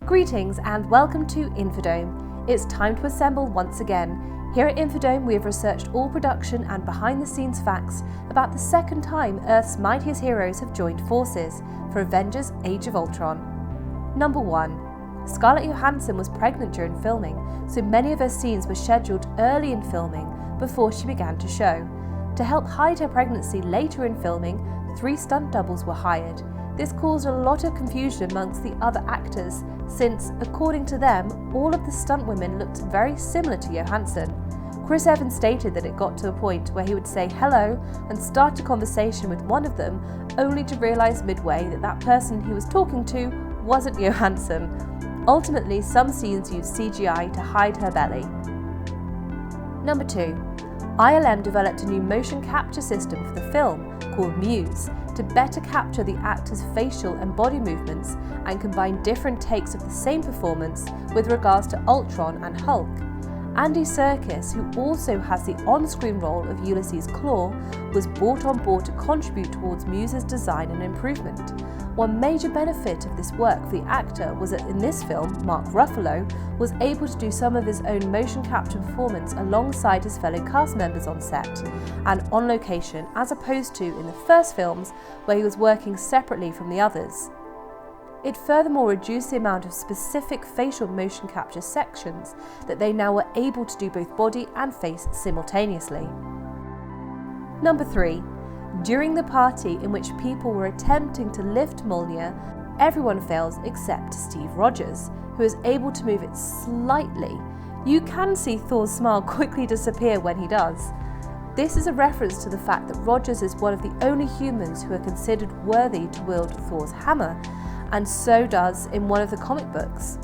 Greetings and welcome to Infodome. It's time to assemble once again. Here at Infodome we have researched all production and behind the scenes facts about the second time Earth's mightiest heroes have joined forces for Avengers Age of Ultron. Number 1. Scarlett Johansson was pregnant during filming, so many of her scenes were scheduled early in filming before she began to show. To help hide her pregnancy later in filming, 3 stunt doubles were hired. This caused a lot of confusion amongst the other actors since, according to them, all of the stunt women looked very similar to Johansson. Chris Evans stated that it got to a point where he would say hello and start a conversation with one of them, only to realise midway that that person he was talking to wasn't Johansson. Ultimately, some scenes used CGI to hide her belly. Number 2. ILM developed a new motion capture system for the film called Muse to better capture the actors' facial and body movements and combine different takes of the same performance with regards to Ultron and Hulk. Andy Serkis, who also has the on-screen role of Ulysses Klaw, was brought on board to contribute towards Muse's design and improvement. One major benefit of this work for the actor was that in this film, Mark Ruffalo was able to do some of his own motion capture performance alongside his fellow cast members on set and on location, as opposed to in the first films where he was working separately from the others. It furthermore reduced the amount of specific facial motion capture sections that they now were able to do both body and face simultaneously. Number 3. During the party in which people were attempting to lift Mjolnir, everyone fails except Steve Rogers, who is able to move it slightly. You can see Thor's smile quickly disappear when he does. This is a reference to the fact that Rogers is one of the only humans who are considered worthy to wield Thor's hammer, and so does in one of the comic books.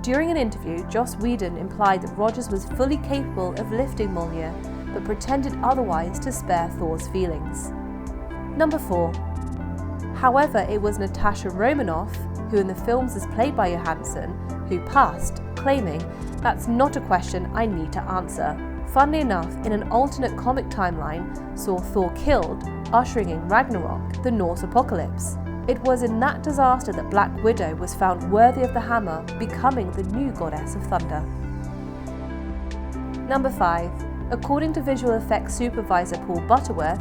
During an interview, Joss Whedon implied that Rogers was fully capable of lifting Mjolnir, but pretended otherwise to spare Thor's feelings. Number 4. However, it was Natasha Romanov, who in the films is played by Johansson, who passed, claiming, "That's not a question I need to answer." Funnily enough, in an alternate comic timeline, saw Thor killed, ushering in Ragnarok, the Norse apocalypse. It was in that disaster that Black Widow was found worthy of the hammer, becoming the new goddess of thunder. Number 5. According to visual effects supervisor Paul Butterworth,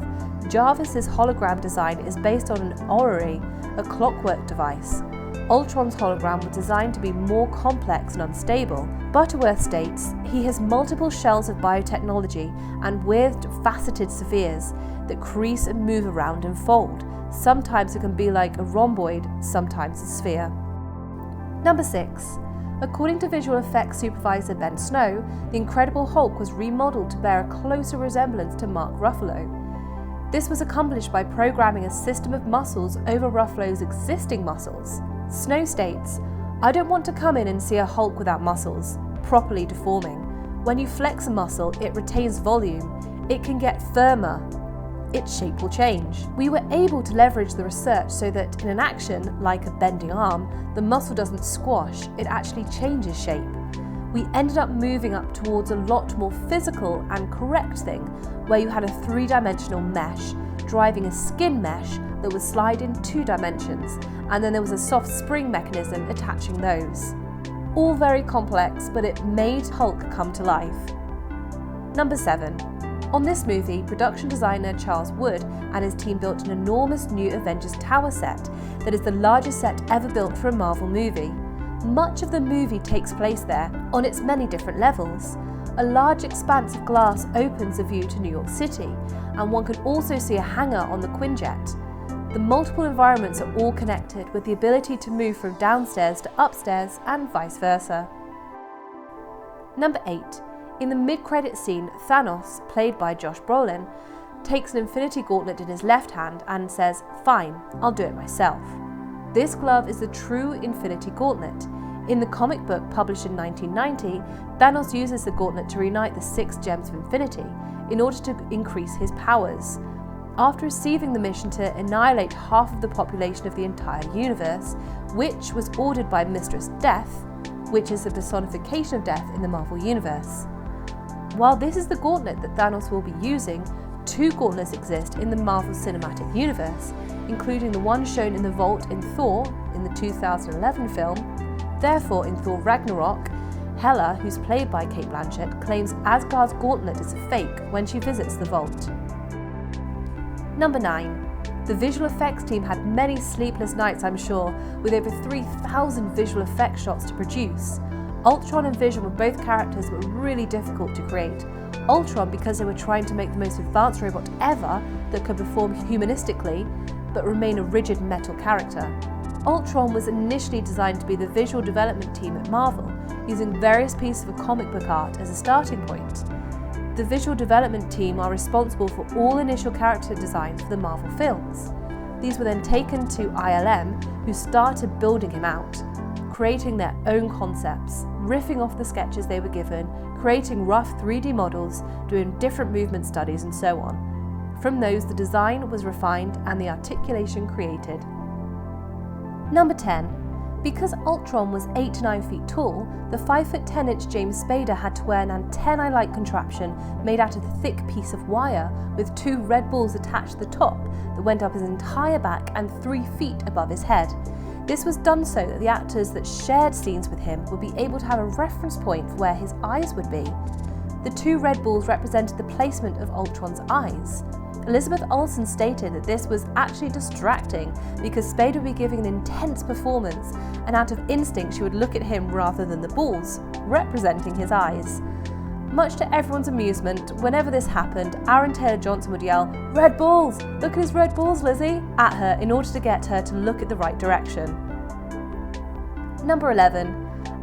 Jarvis's hologram design is based on an orrery, a clockwork device. Ultron's hologram was designed to be more complex and unstable. Butterworth states he has multiple shells of biotechnology and weird faceted spheres that crease and move around and fold. Sometimes it can be like a rhomboid, sometimes a sphere. Number 6. According to visual effects supervisor Ben Snow, the Incredible Hulk was remodeled to bear a closer resemblance to Mark Ruffalo. This was accomplished by programming a system of muscles over Ruffalo's existing muscles. Snow states, "I don't want to come in and see a Hulk without muscles, properly deforming. When you flex a muscle, it retains volume. It can get firmer. Its shape will change." We were able to leverage the research so that in an action, like a bending arm, the muscle doesn't squash, it actually changes shape. We ended up moving up towards a lot more physical and correct thing, where you had a 3-dimensional mesh driving a skin mesh that would slide in 2 dimensions, and then there was a soft spring mechanism attaching those. All very complex, but it made Hulk come to life. Number 7. On this movie, production designer Charles Wood and his team built an enormous new Avengers Tower set that is the largest set ever built for a Marvel movie. Much of the movie takes place there, on its many different levels. A large expanse of glass opens a view to New York City, and one can also see a hangar on the Quinjet. The multiple environments are all connected with the ability to move from downstairs to upstairs and vice versa. Number 8. In the mid-credit scene, Thanos, played by Josh Brolin, takes an Infinity Gauntlet in his left hand and says, "Fine, I'll do it myself." This glove is the true Infinity Gauntlet. In the comic book published in 1990, Thanos uses the gauntlet to reunite the 6 gems of Infinity in order to increase his powers. After receiving the mission to annihilate half of the population of the entire universe, which was ordered by Mistress Death, which is the personification of death in the Marvel Universe. While this is the gauntlet that Thanos will be using, 2 gauntlets exist in the Marvel Cinematic Universe, including the one shown in the vault in Thor in the 2011 film, Therefore, in Thor Ragnarok, Hela, who's played by Cate Blanchett, claims Asgard's gauntlet is a fake when she visits the vault. Number 9. The visual effects team had many sleepless nights, I'm sure, with over 3,000 visual effects shots to produce. Ultron and Vision were both characters that were really difficult to create. Ultron because they were trying to make the most advanced robot ever that could perform humanistically, but remain a rigid metal character. Ultron was initially designed to be the visual development team at Marvel, using various pieces of comic book art as a starting point. The visual development team are responsible for all initial character designs for the Marvel films. These were then taken to ILM, who started building him out, creating their own concepts, riffing off the sketches they were given, creating rough 3D models, doing different movement studies and so on. From those, the design was refined and the articulation created. Number 10. Because Ultron was 8 to 9 feet tall, the 5'10" James Spader had to wear an antennae-like contraption made out of a thick piece of wire with 2 red balls attached to the top that went up his entire back and 3 feet above his head. This was done so that the actors that shared scenes with him would be able to have a reference point for where his eyes would be. The 2 red balls represented the placement of Ultron's eyes. Elizabeth Olsen stated that this was actually distracting because Spader would be giving an intense performance, and out of instinct she would look at him rather than the balls, representing his eyes. Much to everyone's amusement, whenever this happened, Aaron Taylor-Johnson would yell, "Red balls! Look at his red balls, Lizzie!" at her in order to get her to look at the right direction. Number 11.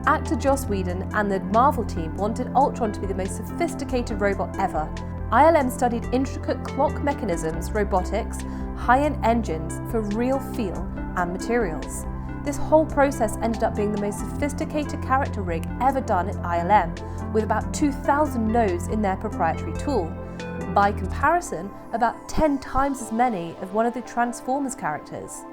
Actor Joss Whedon and the Marvel team wanted Ultron to be the most sophisticated robot ever. ILM studied intricate clock mechanisms, robotics, high-end engines for real feel and materials. This whole process ended up being the most sophisticated character rig ever done at ILM, with about 2,000 nodes in their proprietary tool. By comparison, about 10 times as many of one of the Transformers characters.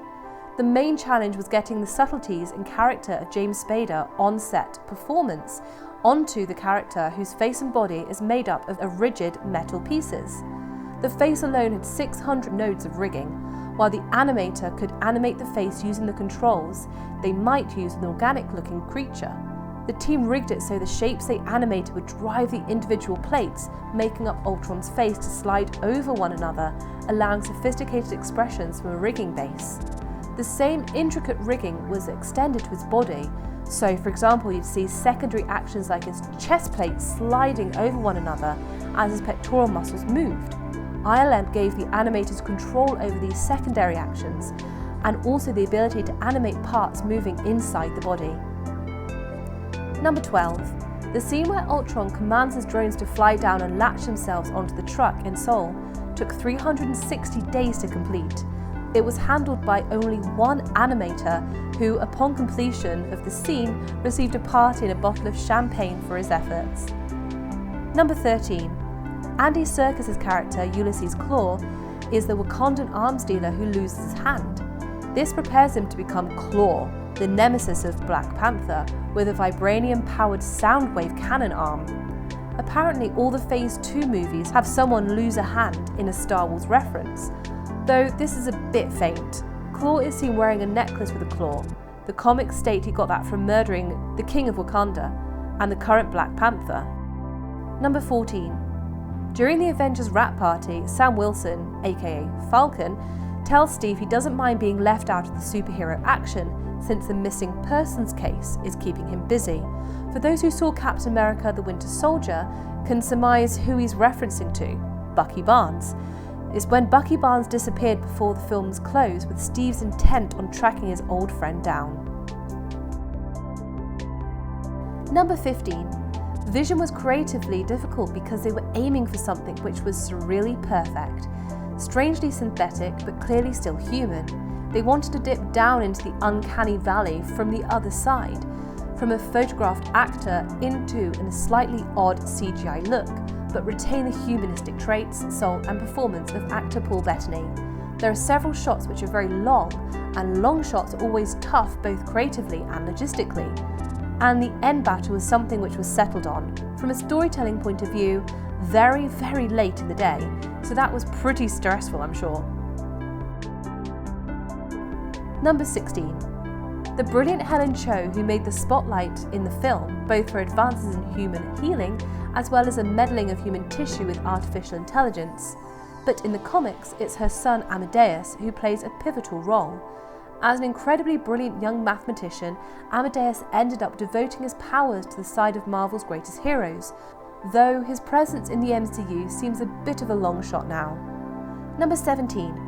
The main challenge was getting the subtleties and character of James Spader on-set performance onto the character whose face and body is made up of rigid metal pieces. The face alone had 600 nodes of rigging. While the animator could animate the face using the controls, they might use an organic-looking creature. The team rigged it so the shapes they animated would drive the individual plates, making up Ultron's face to slide over one another, allowing sophisticated expressions from a rigging base. The same intricate rigging was extended to his body, so for example you'd see secondary actions like his chest plates sliding over one another as his pectoral muscles moved. ILM gave the animators control over these secondary actions and also the ability to animate parts moving inside the body. Number 12. The scene where Ultron commands his drones to fly down and latch themselves onto the truck in Seoul took 360 days to complete. It was handled by only one animator who, upon completion of the scene, received a party and a bottle of champagne for his efforts. Number 13. Andy Serkis's character, Ulysses Klaw, is the Wakandan arms dealer who loses his hand. This prepares him to become Klaw, the nemesis of Black Panther, with a vibranium-powered soundwave cannon arm. Apparently, all the Phase 2 movies have someone lose a hand in a Star Wars reference, though this is a bit faint. Klaw is seen wearing a necklace with a claw. The comics state he got that from murdering the King of Wakanda and the current Black Panther. Number 14. During the Avengers wrap party, Sam Wilson, aka Falcon, tells Steve he doesn't mind being left out of the superhero action since the missing persons case is keeping him busy. For those who saw Captain America: The Winter Soldier can surmise who he's referencing to, Bucky Barnes. It's when Bucky Barnes disappeared before the film's close, with Steve's intent on tracking his old friend down. Number 15. Vision was creatively difficult because they were aiming for something which was surreally perfect. Strangely synthetic, but clearly still human. They wanted to dip down into the uncanny valley from the other side, from a photographed actor into a slightly odd CGI look, but retain the humanistic traits, soul and performance of actor Paul Bettany. There are several shots which are very long, and long shots are always tough both creatively and logistically. And the end battle was something which was settled on, from a storytelling point of view, very, very late in the day, so that was pretty stressful, I'm sure. Number 16. The brilliant Helen Cho, who made the spotlight in the film, both for advances in human healing as well as a meddling of human tissue with artificial intelligence. But in the comics, it's her son Amadeus who plays a pivotal role. As an incredibly brilliant young mathematician, Amadeus ended up devoting his powers to the side of Marvel's greatest heroes, though his presence in the MCU seems a bit of a long shot now. Number 17.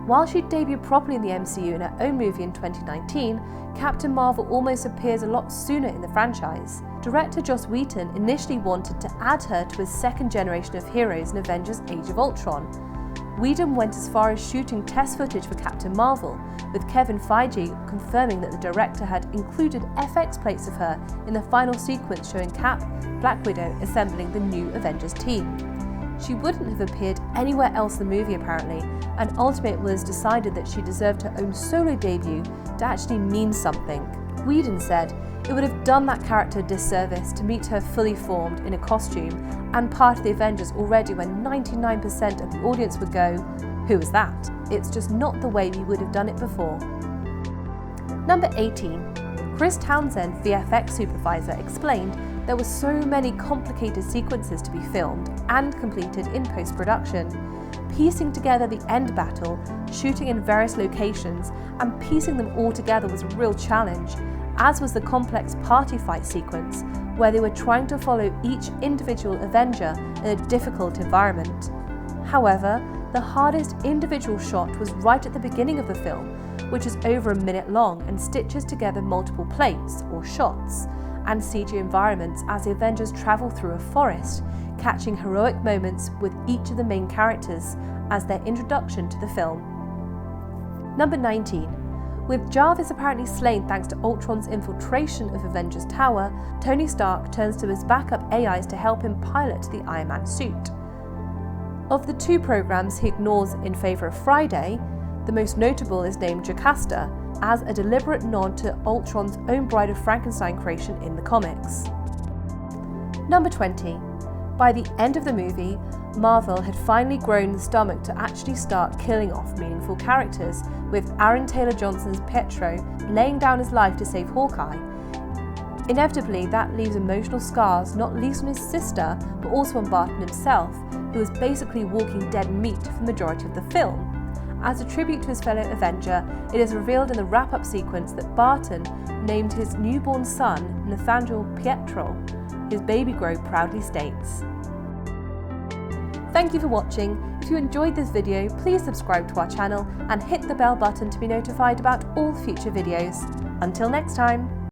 While she debuted properly in the MCU in her own movie in 2019, Captain Marvel almost appears a lot sooner in the franchise. Director Joss Whedon initially wanted to add her to his second generation of heroes in Avengers Age of Ultron. Whedon went as far as shooting test footage for Captain Marvel, with Kevin Feige confirming that the director had included FX plates of her in the final sequence showing Cap, Black Widow assembling the new Avengers team. She wouldn't have appeared anywhere else in the movie apparently, and ultimately it was decided that she deserved her own solo debut to actually mean something. Whedon said it would have done that character a disservice to meet her fully formed in a costume and part of the Avengers already when 99% of the audience would go, "Who was that?" It's just not the way we would have done it before. Number 18. Chris Townsend, VFX supervisor, explained there were so many complicated sequences to be filmed and completed in post-production. Piecing together the end battle, shooting in various locations, and piecing them all together was a real challenge, as was the complex party fight sequence, where they were trying to follow each individual Avenger in a difficult environment. However, the hardest individual shot was right at the beginning of the film, which is over a minute long and stitches together multiple plates, or shots, and CG environments as the Avengers travel through a forest, catching heroic moments with each of the main characters as their introduction to the film. Number 19. With Jarvis apparently slain thanks to Ultron's infiltration of Avengers Tower, Tony Stark turns to his backup AIs to help him pilot the Iron Man suit. Of the two programs he ignores in favour of Friday, the most notable is named Jocasta, as a deliberate nod to Ultron's own Bride of Frankenstein creation in the comics. Number 20. By the end of the movie, Marvel had finally grown the stomach to actually start killing off meaningful characters, with Aaron Taylor-Johnson's Pietro laying down his life to save Hawkeye. Inevitably, that leaves emotional scars, not least on his sister, but also on Barton himself, who was basically walking dead meat for the majority of the film. As a tribute to his fellow Avenger, it is revealed in the wrap-up sequence that Barton named his newborn son Nathaniel Pietro. His baby Grow proudly states. Thank you for watching. If you enjoyed this video, please subscribe to our channel and hit the bell button to be notified about all future videos. Until next time.